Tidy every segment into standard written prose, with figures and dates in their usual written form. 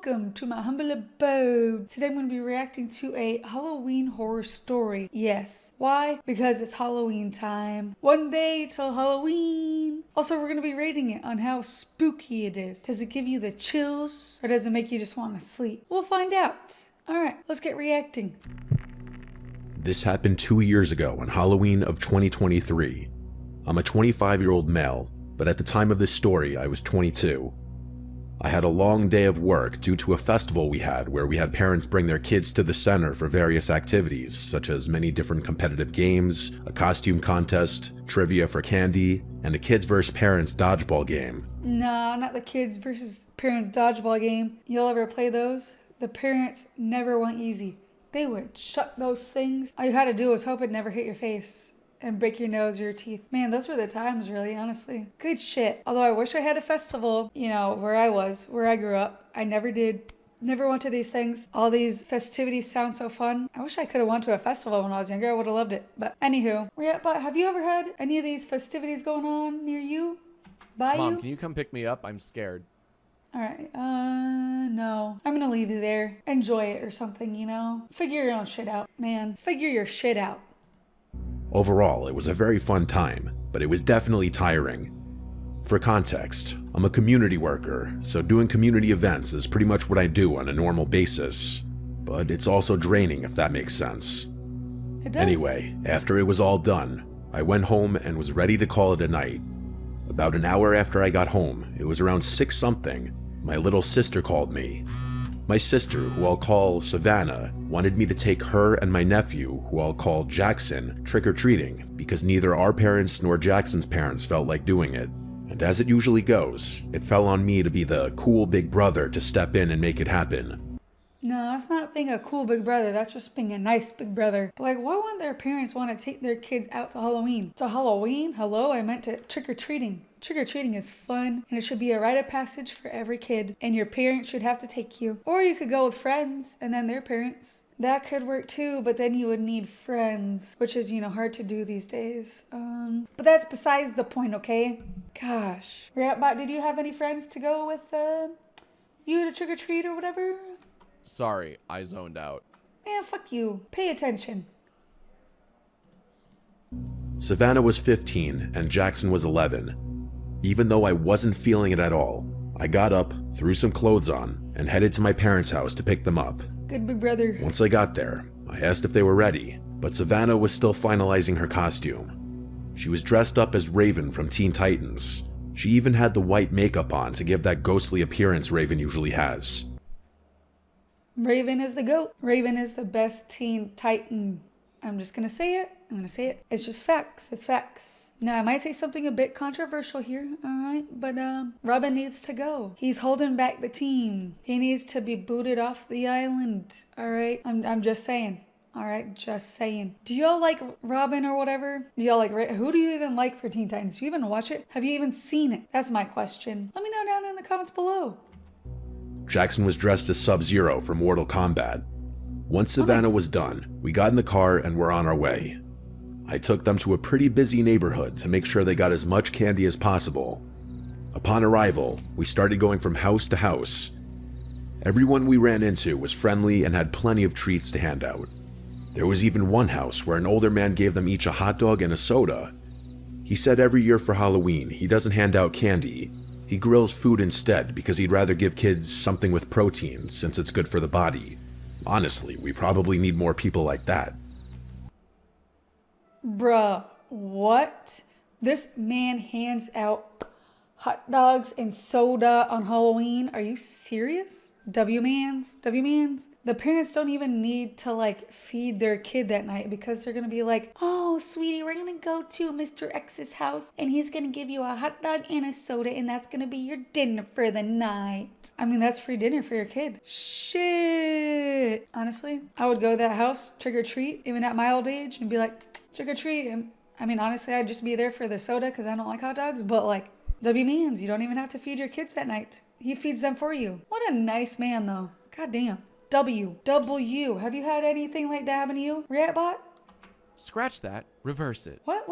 Welcome to my humble abode. Today I'm going to be reacting to a Halloween horror story. Yes. Why? Because it's Halloween time. One day till Halloween. Also, we're going to be rating it on how spooky it is. Does it give you the chills or does it make you just want to sleep? We'll find out. Alright, let's get reacting. This happened 2 years ago on Halloween of 2023. I'm a 25-year-old male, but at the time of this story, I was 22. I had a long day of work due to a festival we had where we had parents bring their kids to the center for various activities, such as many different competitive games, a costume contest, trivia for candy, and a kids vs. parents dodgeball game. Nah, not the kids versus parents dodgeball game. You'll ever play those? The parents never went easy. They would chuck those things. All you had to do was hope it never hit your face and break your nose or your teeth. Man, those were the times, really, honestly. Good shit. Although I wish I had a festival, where I grew up. I never did. Never went to these things. All these festivities sound so fun. I wish I could have went to a festival when I was younger. I would have loved it. But anywho, but have you ever had any of these festivities going on near you? Mom, can you come pick me up? I'm scared. Alright, no. I'm gonna leave you there. Enjoy it or something, Figure your own shit out, man. Figure your shit out. Overall, it was a very fun time, but it was definitely tiring. For context, I'm a community worker, so doing community events is pretty much what I do on a normal basis. But it's also draining, if that makes sense. It does. Anyway, after it was all done, I went home and was ready to call it a night. About an hour after I got home, it was around 6-something, my little sister called me. My sister, who I'll call Savannah, wanted me to take her and my nephew, who I'll call Jackson, trick-or-treating because neither our parents nor Jackson's parents felt like doing it. And as it usually goes, it fell on me to be the cool big brother to step in and make it happen. No, that's not being a cool big brother. That's just being a nice big brother. But why wouldn't their parents want to take their kids out to Halloween? To Halloween? Hello? I meant to trick-or-treating. Trick-or-treating is fun, and it should be a rite of passage for every kid, and your parents should have to take you. Or you could go with friends, and then their parents. That could work too, but then you would need friends, which is, hard to do these days. But that's besides the point, okay? Gosh. Ratbot, did you have any friends to go with, you to trick-or-treat or whatever? Sorry, I zoned out. Man, fuck you. Pay attention. Savannah was 15 and Jackson was 11. Even though I wasn't feeling it at all, I got up, threw some clothes on, and headed to my parents' house to pick them up. Good big brother. Once I got there, I asked if they were ready, but Savannah was still finalizing her costume. She was dressed up as Raven from Teen Titans. She even had the white makeup on to give that ghostly appearance Raven usually has. Raven is the GOAT. Raven is the best Teen Titan. I'm just gonna say it. It's just facts. It's facts. Now, I might say something a bit controversial here, alright? But, Robin needs to go. He's holding back the team. He needs to be booted off the island, alright? I'm just saying. Alright, just saying. Do y'all like Robin or whatever? Do y'all like, who do you even like for Teen Titans? Do you even watch it? Have you even seen it? That's my question. Let me know down in the comments below. Jackson was dressed as Sub-Zero from Mortal Kombat. Once Savannah was done, we got in the car and were on our way. I took them to a pretty busy neighborhood to make sure they got as much candy as possible. Upon arrival, we started going from house to house. Everyone we ran into was friendly and had plenty of treats to hand out. There was even one house where an older man gave them each a hot dog and a soda. He said every year for Halloween he doesn't hand out candy. He grills food instead because he'd rather give kids something with protein since it's good for the body. Honestly, we probably need more people like that. Bruh, what? This man hands out hot dogs and soda on Halloween? Are you serious? W-mans? The parents don't even need to feed their kid that night because they're gonna be like, oh sweetie, we're gonna go to Mr. X's house and he's gonna give you a hot dog and a soda and that's gonna be your dinner for the night. I mean, that's free dinner for your kid. Shit. Honestly, I would go to that house, trick or treat, even at my old age, and be like, trick or treat. And I mean, honestly, I'd just be there for the soda because I don't like hot dogs, but W-mans, you don't even have to feed your kids that night. He feeds them for you. What a nice man, though. God damn. W. Have you had anything like that happen to you, Ratbot? Scratch that. Reverse it. What?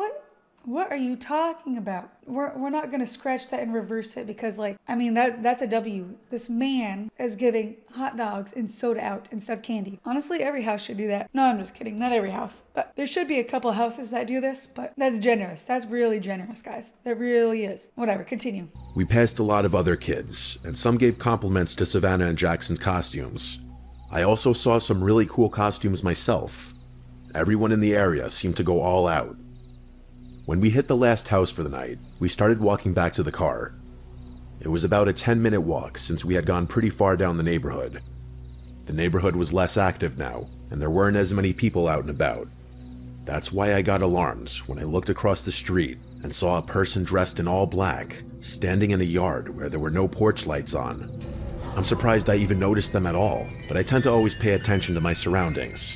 What are you talking about? We're not gonna scratch that and reverse it because, like, I mean, that's a W. This man is giving hot dogs and soda out instead of candy. Honestly, every house should do that. No, I'm just kidding. Not every house, but there should be a couple houses that do this. But that's generous. That's really generous, guys. That really is. Whatever. Continue. We passed a lot of other kids, and some gave compliments to Savannah and Jackson's costumes. I also saw some really cool costumes myself. Everyone in the area seemed to go all out. When we hit the last house for the night, we started walking back to the car. It was about a 10-minute walk since we had gone pretty far down the neighborhood. The neighborhood was less active now, and there weren't as many people out and about. That's why I got alarmed when I looked across the street and saw a person dressed in all black, standing in a yard where there were no porch lights on. I'm surprised I even noticed them at all, but I tend to always pay attention to my surroundings.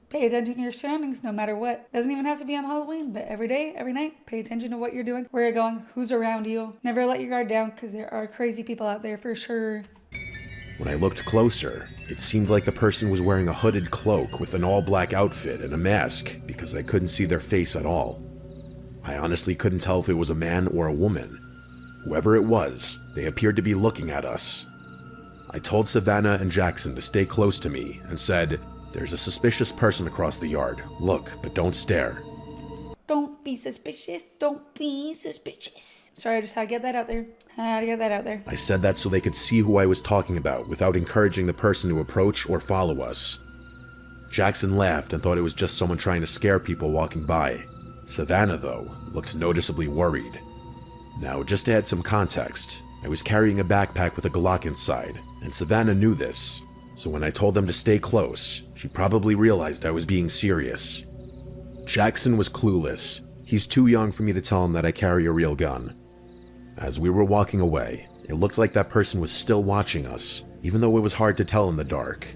Pay attention to your surroundings no matter what. Doesn't even have to be on Halloween, but every day, every night, pay attention to what you're doing, where you're going, who's around you. Never let your guard down because there are crazy people out there for sure. When I looked closer, it seemed like the person was wearing a hooded cloak with an all-black outfit and a mask because I couldn't see their face at all. I honestly couldn't tell if it was a man or a woman. Whoever it was, they appeared to be looking at us. I told Savannah and Jackson to stay close to me and said, "There's a suspicious person across the yard. Look, but don't stare." Don't be suspicious. Don't be suspicious. Sorry, I just had to get that out there. I said that so they could see who I was talking about without encouraging the person to approach or follow us. Jackson laughed and thought it was just someone trying to scare people walking by. Savannah, though, looked noticeably worried. Now, just to add some context, I was carrying a backpack with a Glock inside, and Savannah knew this. So when I told them to stay close, she probably realized I was being serious. Jackson was clueless. He's too young for me to tell him that I carry a real gun. As we were walking away, it looked like that person was still watching us, even though it was hard to tell in the dark.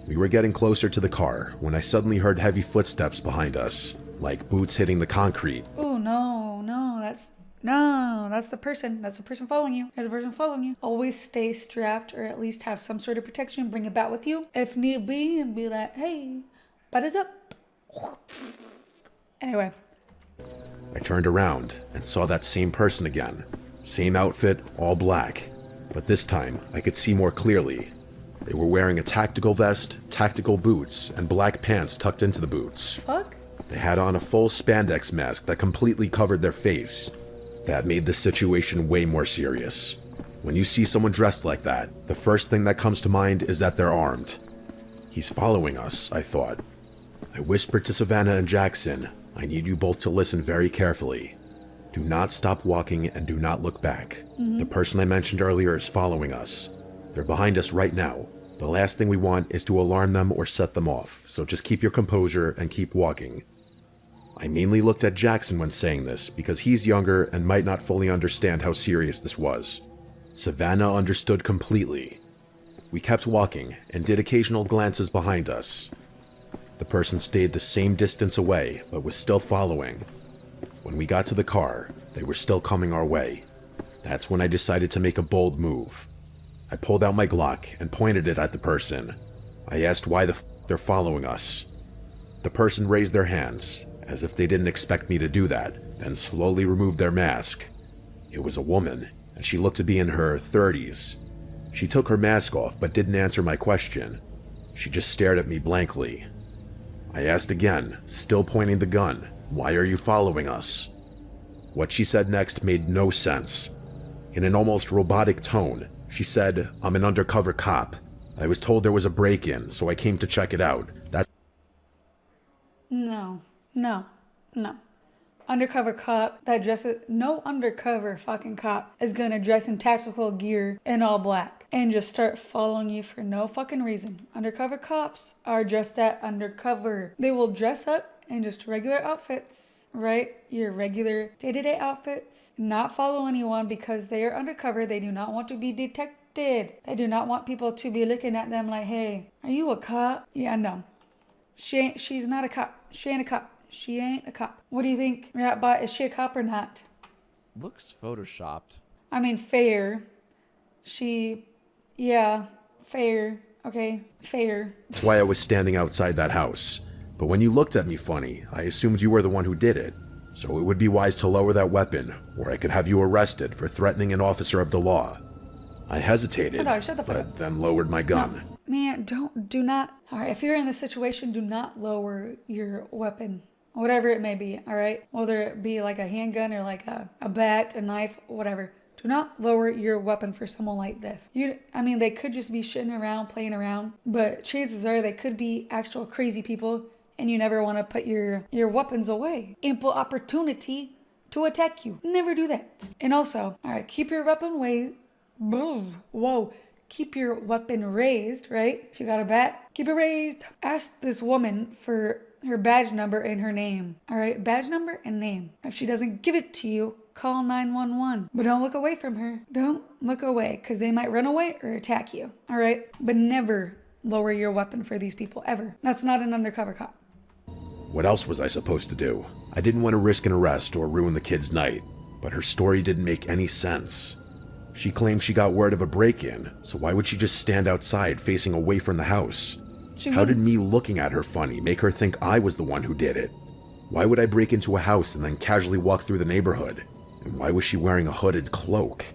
We were getting closer to the car when I suddenly heard heavy footsteps behind us, like boots hitting the concrete. Oh, that's the person. That's the person following you. There's a person following you. Always stay strapped or at least have some sort of protection. Bring it back with you if need be and be like, hey, butt up. Anyway. I turned around and saw that same person again. Same outfit, all black. But this time, I could see more clearly. They were wearing a tactical vest, tactical boots, and black pants tucked into the boots. Fuck? They had on a full spandex mask that completely covered their face. That made the situation way more serious. When you see someone dressed like that, the first thing that comes to mind is that they're armed. He's following us, I thought. I whispered to Savannah and Jackson, "I need you both to listen very carefully. Do not stop walking and do not look back. The person I mentioned earlier is following us. They're behind us right now. The last thing we want is to alarm them or set them off, so just keep your composure and keep walking." I mainly looked at Jackson when saying this because he's younger and might not fully understand how serious this was. Savannah understood completely. We kept walking and did occasional glances behind us. The person stayed the same distance away but was still following. When we got to the car, they were still coming our way. That's when I decided to make a bold move. I pulled out my Glock and pointed it at the person. I asked why they're following us. The person raised their hands, as if they didn't expect me to do that, then slowly removed their mask. It was a woman, and she looked to be in her 30s. She took her mask off but didn't answer my question. She just stared at me blankly. I asked again, still pointing the gun, "Why are you following us?" What she said next made no sense. In an almost robotic tone, she said, "I'm an undercover cop. I was told there was a break-in, so I came to check it out. That's..." No. Undercover cop that dresses... No undercover fucking cop is gonna dress in tactical gear in all black and just start following you for no fucking reason. Undercover cops are just that, undercover. They will dress up in just regular outfits, right? Your regular day-to-day outfits. Not follow anyone because they are undercover. They do not want to be detected. They do not want people to be looking at them like, hey, are you a cop? Yeah, no. She's not a cop. She ain't a cop. She ain't a cop. What do you think, Ratbot? Is she a cop or not? Looks photoshopped. I mean, fair. Fair. Okay, fair. That's why I was standing outside that house. But when you looked at me funny, I assumed you were the one who did it. so it would be wise to lower that weapon, or I could have you arrested for threatening an officer of the law. I hesitated, Oh, no, shut the fuck but up. then lowered my gun. Man, do not. All right, if you're in this situation, do not lower your weapon, whatever it may be. All right, whether it be like a handgun or like a bat, a knife, whatever. Do not lower your weapon for someone like this. They could just be shitting around, playing around, but chances are they could be actual crazy people, and you never want to put your weapons away. Ample opportunity to attack you. Never do that. And also, all right, keep your weapon keep your weapon raised, right? If you got a bat, keep it raised. Ask this woman for her badge number and her name. All right, badge number and name. If she doesn't give it to you, call 911. But don't look away from her. Don't look away, because they might run away or attack you. All right, but never lower your weapon for these people, ever. That's not an undercover cop. What else was I supposed to do? I didn't want to risk an arrest or ruin the kid's night, but her story didn't make any sense. She claimed she got word of a break-in, so why would she just stand outside facing away from the house? How did me looking at her funny make her think I was the one who did it? Why would I break into a house and then casually walk through the neighborhood? And why was she wearing a hooded cloak?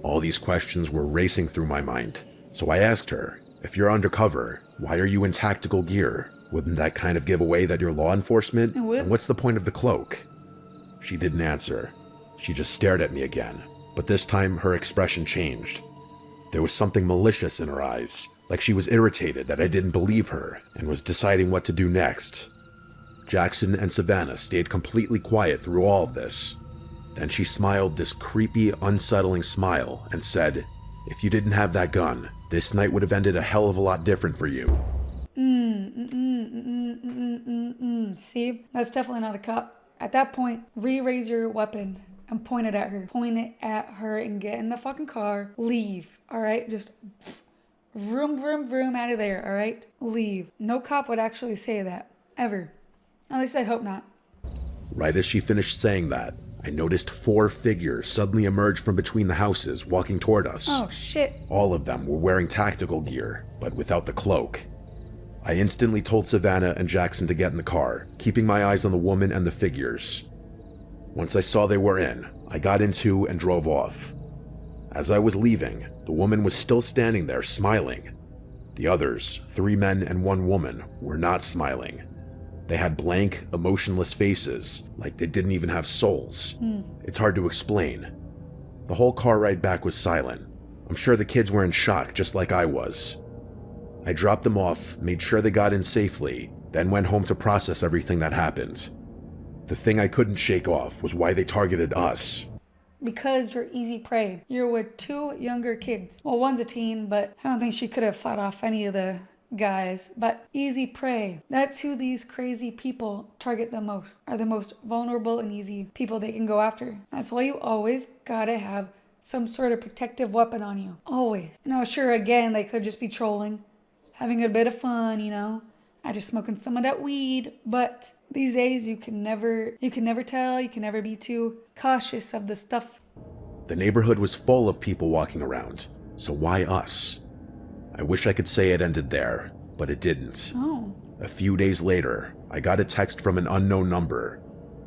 All these questions were racing through my mind, so I asked her, if you're undercover, why are you in tactical gear? Wouldn't that kind of give away that you're law enforcement? It would. And what's the point of the cloak? She didn't answer. She just stared at me again. But this time, her expression changed. There was something malicious in her eyes, like she was irritated that I didn't believe her and was deciding what to do next. Jackson and Savannah stayed completely quiet through all of this. Then she smiled this creepy, unsettling smile and said, if you didn't have that gun, this night would have ended a hell of a lot different for you. See, that's definitely not a cop. At that point, re-raise your weapon and point it at her. Point it at her and get in the fucking car. Leave, all right? Just vroom, vroom, vroom out of there, all right? Leave. No cop would actually say that, ever. At least I'd hope not. Right as she finished saying that, I noticed 4 figures suddenly emerge from between the houses, walking toward us. Oh, shit. All of them were wearing tactical gear, but without the cloak. I instantly told Savannah and Jackson to get in the car, keeping my eyes on the woman and the figures. Once I saw they were in, I got into and drove off. As I was leaving, the woman was still standing there smiling. The others, 3 men and 1 woman, were not smiling. They had blank, emotionless faces, like they didn't even have souls. It's hard to explain. The whole car ride back was silent. I'm sure the kids were in shock just like I was. I dropped them off, made sure they got in safely, then went home to process everything that happened. The thing I couldn't shake off was why they targeted us. Because you're easy prey. You're with 2 younger kids. Well, one's a teen, but I don't think she could have fought off any of the guys. But easy prey. That's who these crazy people target the most. Are the most vulnerable and easy people they can go after. That's why you always gotta have some sort of protective weapon on you. Always. Sure, again, they could just be trolling. Having a bit of fun, I just smoking some of that weed, but these days you can never tell, you can never be too cautious of the stuff. The neighborhood was full of people walking around, so why us? I wish I could say it ended there, but it didn't. Oh. A few days later, I got a text from an unknown number.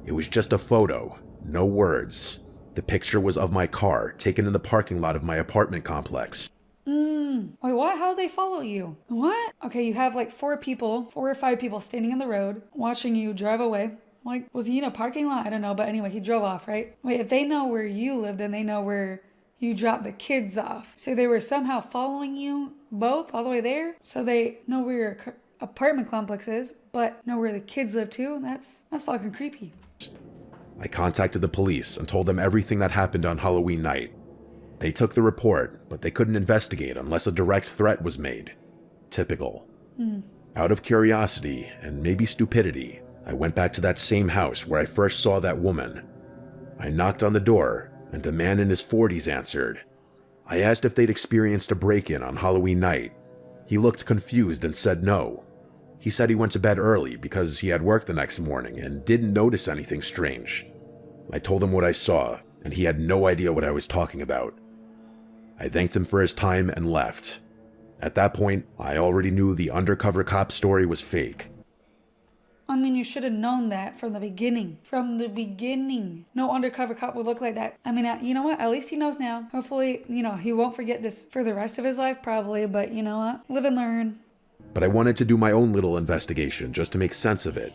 It was just a photo, no words. The picture was of my car, taken in the parking lot of my apartment complex. Wait, what? How did they follow you? What? Okay, you have like 4 or 5 people standing in the road, watching you drive away. Like, was he in a parking lot? I don't know, but anyway, he drove off, right? Wait, if they know where you live, then they know where you dropped the kids off. So they were somehow following you both all the way there? So they know where your apartment complex is, but know where the kids live too? That's fucking creepy. I contacted the police and told them everything that happened on Halloween night. They took the report, but they couldn't investigate unless a direct threat was made. Typical. Out of curiosity, and maybe stupidity, I went back to that same house where I first saw that woman. I knocked on the door, and a man in his 40s answered. I asked if they'd experienced a break-in on Halloween night. He looked confused and said no. He said he went to bed early because he had work the next morning and didn't notice anything strange. I told him what I saw, and he had no idea what I was talking about. I thanked him for his time and left. At that point, I already knew the undercover cop story was fake. I mean, you should have known that from the beginning. From the beginning. No undercover cop would look like that. I mean, you know what? At least he knows now. Hopefully, he won't forget this for the rest of his life, probably. But you know what? Live and learn. But I wanted to do my own little investigation just to make sense of it.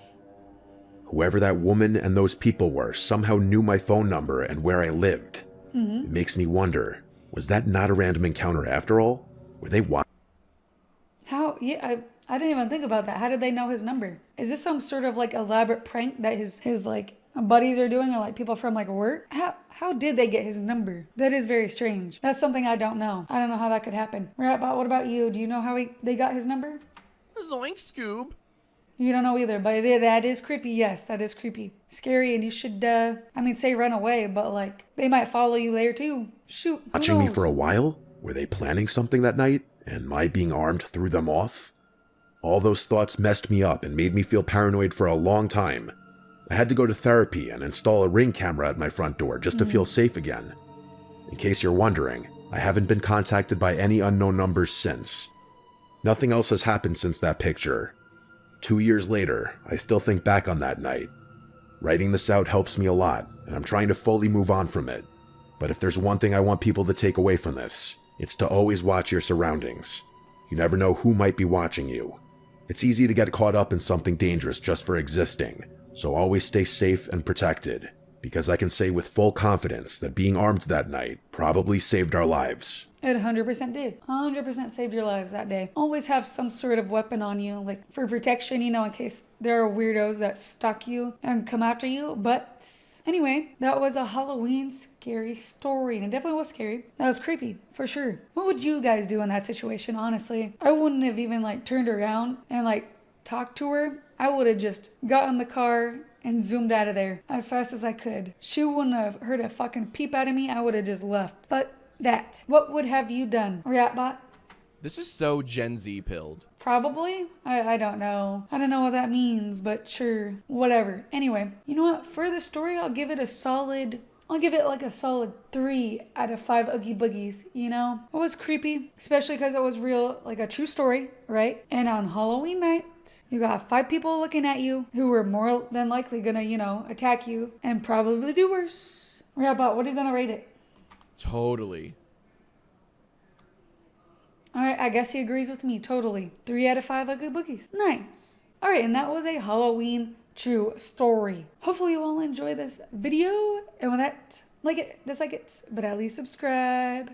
Whoever that woman and those people were somehow knew my phone number and where I lived. It makes me wonder, was that not a random encounter after all? Were they watching? How? Yeah, I didn't even think about that. How did they know his number? Is this some sort of like elaborate prank that his like buddies are doing, or like people from like work? How did they get his number? That is very strange. That's something I don't know. I don't know how that could happen. What about you? Do you know how they got his number? Zoink, Scoob. You don't know either, but that is creepy. Yes, that is creepy. Scary, and you should, say run away, but like, they might follow you there too. Shoot, who Watching me knows? for a while? Were they planning something that night, and my being armed threw them off? All those thoughts messed me up and made me feel paranoid for a long time. I had to go to therapy and install a Ring camera at my front door just to feel safe again. In case you're wondering, I haven't been contacted by any unknown numbers since. Nothing else has happened since that picture. 2 years later, I still think back on that night. Writing this out helps me a lot, and I'm trying to fully move on from it. But if there's one thing I want people to take away from this, it's to always watch your surroundings. You never know who might be watching you. It's easy to get caught up in something dangerous just for existing, so always stay safe and protected, because I can say with full confidence that being armed that night probably saved our lives. It 100% did. 100% saved your lives that day. Always have some sort of weapon on you, like for protection, in case there are weirdos that stalk you and come after you. But anyway, that was a Halloween scary story, and it definitely was scary. That was creepy, for sure. What would you guys do in that situation, honestly? I wouldn't have even turned around and talked to her. I would have just got in the car and zoomed out of there as fast as I could. She wouldn't have heard a fucking peep out of me. I would have just left. But what would have you done, Reactbot? This is so Gen Z pilled. Probably? I don't know. I don't know what that means, but sure. Whatever. Anyway, you know what? For the story, I'll give it a solid 3 out of 5 Oogie Boogies, It was creepy, especially because it was real, a true story, right? And on Halloween night, you got 5 people looking at you who were more than likely gonna, attack you and probably do worse. Reactbot, what are you gonna rate it? Totally. All right, I guess he agrees with me totally. 3 out of 5 Oogie Boogies. Nice. All right, and that was a Halloween true story. Hopefully you all enjoy this video. And with that, like it, dislike it, but at least subscribe.